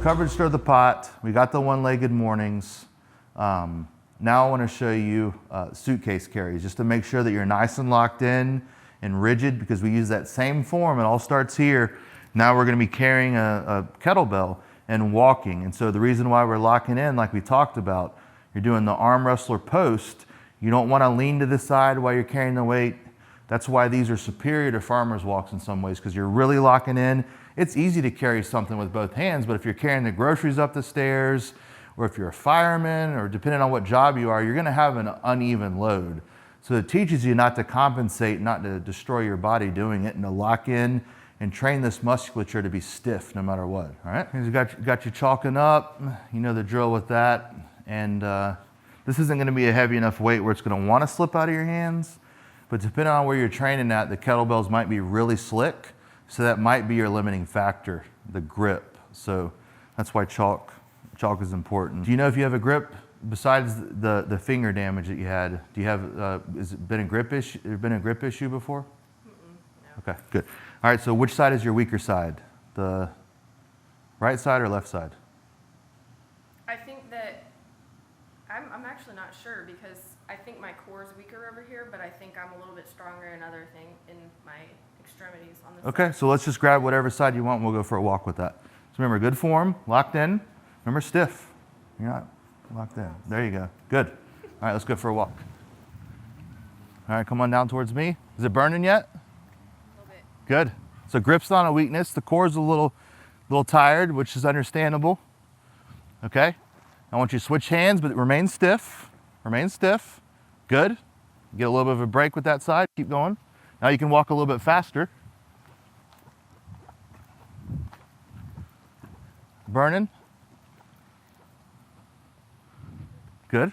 covered stir the pot. We got the one-legged mornings. Now I want to show you suitcase carries, just to make sure that you're nice and locked in and rigid, because we use that same form. It all starts here. Now we're going to be carrying a kettlebell and walking. And so the reason why we're locking in, like we talked about, you're doing the arm wrestler post. You don't want to lean to the side while you're carrying the weight. That's why these are superior to farmer's walks in some ways, because you're really locking in. It's easy to carry something with both hands, but if you're carrying the groceries up the stairs, or if you're a fireman, or depending on what job you are, you're going to have an uneven load. So it teaches you not to compensate, not to destroy your body doing it, and to lock in and train this musculature to be stiff no matter what. All right, you got you chalking up. You know the drill with that. And this isn't going to be a heavy enough weight where it's going to want to slip out of your hands. But depending on where you're training at, the kettlebells might be really slick. So that might be your limiting factor, the grip. So that's why chalk is important. Do you know if you have a grip besides the finger damage that you had? Do you have, has it been a grip issue before? No. Okay, good. All right, so which side is your weaker side? The right side or left side? I think that, I'm actually not sure, because I think my core is weaker over here, but I think I'm a little bit stronger in other things, in my extremities on this Okay, side. so let's just grab whatever side you want and we'll go for a walk with that. So remember, good form, locked in. Remember, stiff. You're not locked in. There you go. Good. All right, let's go for a walk. All right, come on down towards me. Is it burning yet? A little bit. Good. So grip's not a weakness. The core's a little tired, which is understandable. Okay. I want you to switch hands, but remain stiff. Remain stiff. Good. Get a little bit of a break with that side. Keep going. Now you can walk a little bit faster. Burning. Good.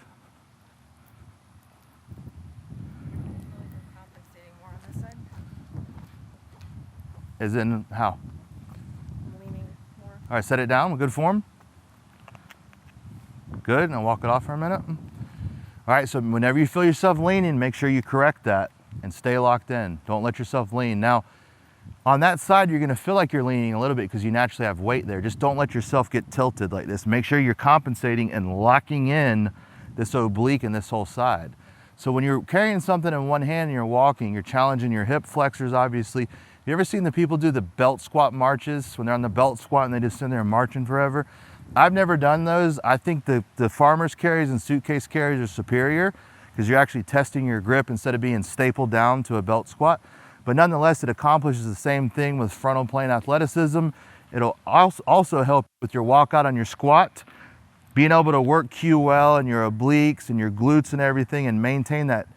Compensating more on this side. As in how? I'm leaning more. All right, set it down. Good form. Good. Now walk it off for a minute. All right, so whenever you feel yourself leaning, make sure you correct that and stay locked in. Don't let yourself lean. Now, on that side, you're going to feel like you're leaning a little bit because you naturally have weight there. Just don't let yourself get tilted like this. Make sure you're compensating and locking in this oblique and this whole side. So when you're carrying something in one hand and you're walking, you're challenging your hip flexors, obviously. Have you ever seen the people do the belt squat marches when they're on the belt squat and they just sit there marching forever? I've never done those. I think the farmer's carries and suitcase carries are superior because you're actually testing your grip instead of being stapled down to a belt squat. But nonetheless, it accomplishes the same thing with frontal plane athleticism. It'll also help with your walkout on your squat, being able to work QL and your obliques and your glutes and everything and maintain that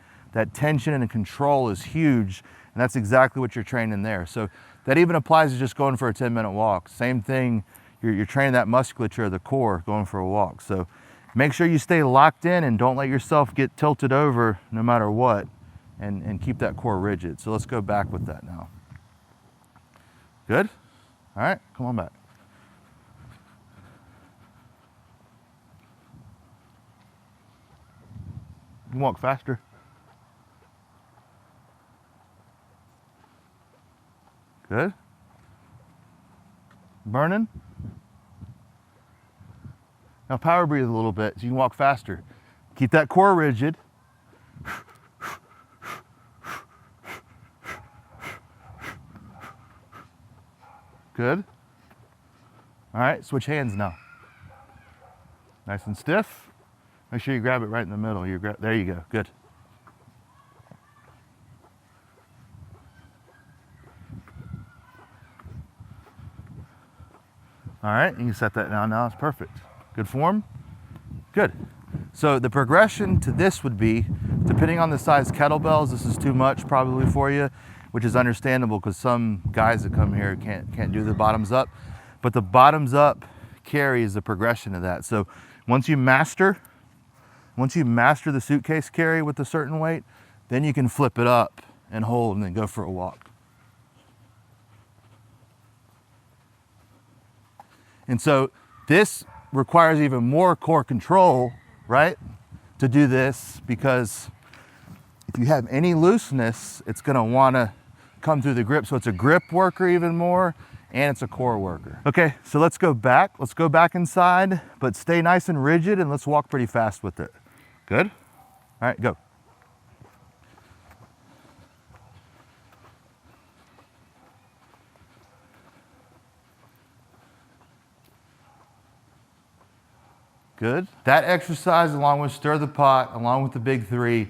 tension and control is huge. And that's exactly what you're training there. So that even applies to just going for a 10-minute walk. Same thing, you're training that musculature of the core going for a walk. So make sure you stay locked in and don't let yourself get tilted over no matter what, and keep that core rigid. So let's go back with that now. Good? All right, come on back. You can walk faster. Good. Burning. Now power breathe a little bit so you can walk faster. Keep that core rigid. Good. All right, switch hands now. Nice and stiff. Make sure you grab it right in the middle. There you go, good. All right, you can set that down now, it's perfect. Good form, good. So the progression to this would be, depending on the size kettlebells, this is too much probably for you, which is understandable because some guys that come here can't do the bottoms up. But the bottoms up carry is the progression of that. So once you master the suitcase carry with a certain weight, then you can flip it up and hold and then go for a walk. And so this requires even more core control, right, to do this, because if you have any looseness, it's going to want to come through the grip. So it's a grip worker even more, and it's a core worker. Okay, so let's go back. Let's go back inside, but stay nice and rigid, and let's walk pretty fast with it. Good? All right, go. Good. That exercise, along with stir the pot, along with the big three,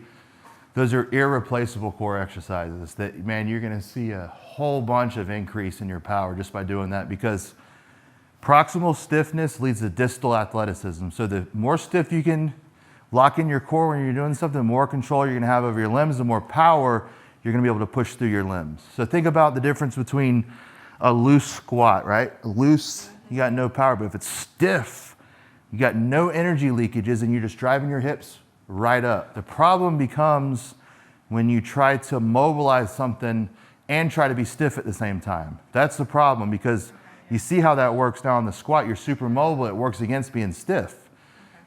those are irreplaceable core exercises that, man, you're going to see a whole bunch of increase in your power just by doing that, because proximal stiffness leads to distal athleticism. So the more stiff you can lock in your core when you're doing something, the more control you're going to have over your limbs, the more power you're going to be able to push through your limbs. So think about the difference between a loose squat, right? Loose, you got no power, but if it's stiff, you got no energy leakages and you're just driving your hips right up. The problem becomes when you try to mobilize something and try to be stiff at the same time. That's the problem, because you see how that works now on the squat. You're super mobile, it works against being stiff.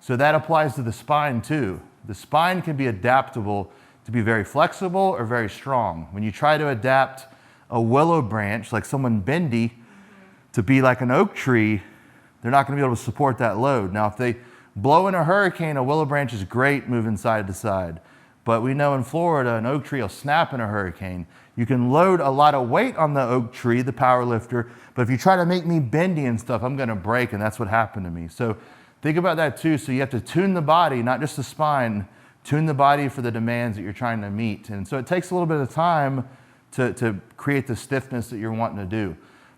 So that applies to the spine too. The spine can be adaptable to be very flexible or very strong. When you try to adapt a willow branch, like someone bendy, to be like an oak tree, they're not going to be able to support that load. Now, if they blow in a hurricane, a willow branch is great moving side to side. But we know in Florida, an oak tree will snap in a hurricane. You can load a lot of weight on the oak tree, the power lifter, but if you try to make me bendy and stuff, I'm going to break, and that's what happened to me. So think about that too. So you have to tune the body, not just the spine, tune the body for the demands that you're trying to meet. And so it takes a little bit of time to create the stiffness that you're wanting to do.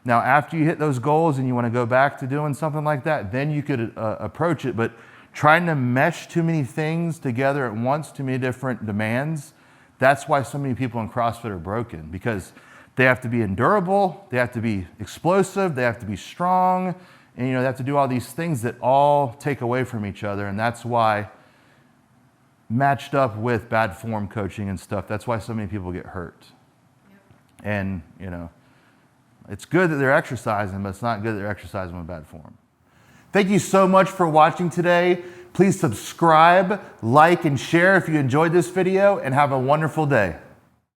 Now, after you hit those goals and you want to go back to doing something like that, then you could approach it. But trying to mesh too many things together at once, too many different demands, that's why so many people in CrossFit are broken, because they have to be endurable, they have to be explosive, they have to be strong, and they have to do all these things that all take away from each other. And that's why, matched up with bad form coaching and stuff, that's why so many people get hurt. Yep. And, it's good that they're exercising, but it's not good that they're exercising with bad form. Thank you so much for watching today. Please subscribe, like, and share if you enjoyed this video, and have a wonderful day.